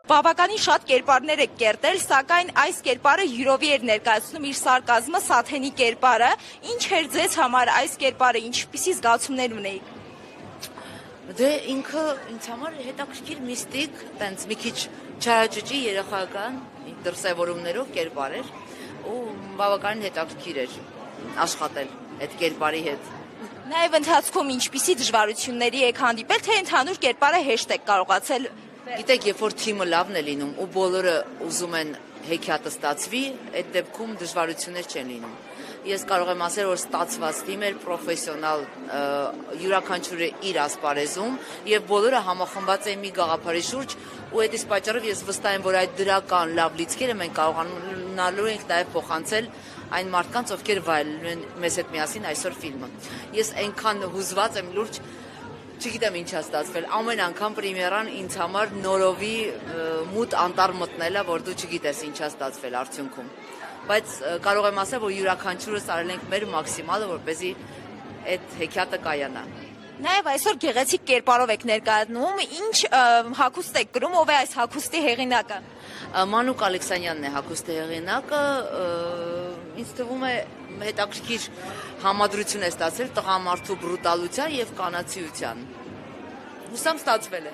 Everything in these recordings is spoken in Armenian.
Բավականին շատ կերպարներ եք կերտել, սակայն այս կերպարը յուրովի էր ներկայացնում իր սարկազմը, Սաթենի կերպարը։ Ինչ էր ձեզ համար այս կերպարը, ինչպիսի զգացումներ ունեիք։ Դե ինքը ինձ համար հետաքրքիր միստիկ, տենց մի քիչ չարաճճի երեխական դրսևորումներով կերպար էր ու բավականին հետաքրքիր էր աշխատել այդ կերպարի հետ։ Նաև ընթացքում ինչպիսի դժվարությունների եք հանդիպել, թե ընդհանուր կերպարը հեշտ եք կարողացել։ Գիտեք, երբ որ թիմը լավն է լինում ու բոլորը ուզում են հեքիաթը ստացվի, այդ դեպքում դժվարություններ չեն լինում։ Ես կարող եմ ասել, որ ստացված թիմ էր, պրոֆեսիոնալ, յուրաքանչյուրը իր ասպարեզում եւ բոլորը համախմբված էին մի գաղափարի շուրջ ու այդ իսկ պատճառով ես վստահ եմ, որ այդ դրական լավ լիցքերը մենք կարողանալու ենք նաեւ փոխանցել այն մարդկանց, ովքեր վայելում են մեզ հետ միասին այսօր ֆիլմը։ Ես այնքան հուզված եմ լուրջ չգիտեմ ինչ է ստացվել, ամեն անգամ պրեմիերան ինձ համար նորովի մութ անտառ մտնելա, որ դու չգիտես ինչ է ստացվել արդյունքում, բայց կարող եմ ասել, որ յուրաքանչյուրս արել ենք մեր մաքսիմալը, որպեսզի այդ հեքիաթը կայանա։ Նաև այսօր գեղեցիկ կերպարով եք ներկայացնում, ինչ հագուստ եք կրում, ով է այս հագուստի հեղինակը։ Մանուկ Ալեքսանյանն է հագուստի հեղինակը, ինձ թվում է հետաքրքիր համադրություն է ստացել տղամարդու բրուտալության եւ կանացիության։ Հուսամ ստացվել է։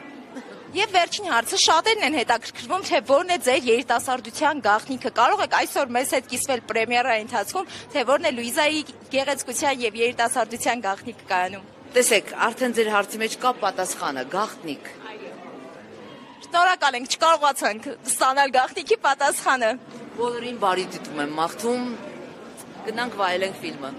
Եվ վերջին հարցը, շատերն են հետաքրքրվում, թե որն է ձեր երիտասարդության գաղտնիքը։ Կարող եք այսօր մեզ հետ կիսվել պրեմիերայի ընթացքում, թե որն է Լուիզայի գեղեցկության եւ երիտասարդության գաղտնիքը կայանում։ Տեսեք, արդեն ձեր հարցի մեջ կա պատասխանը, գաղտնիք։ Շնորհակալ ենք, չկարողացանք ստանալ գաղտնիքի պատասխանը։ Բոլորին բարի դիտում եմ մաղթում, գնանք վայելենք ֆիլմը։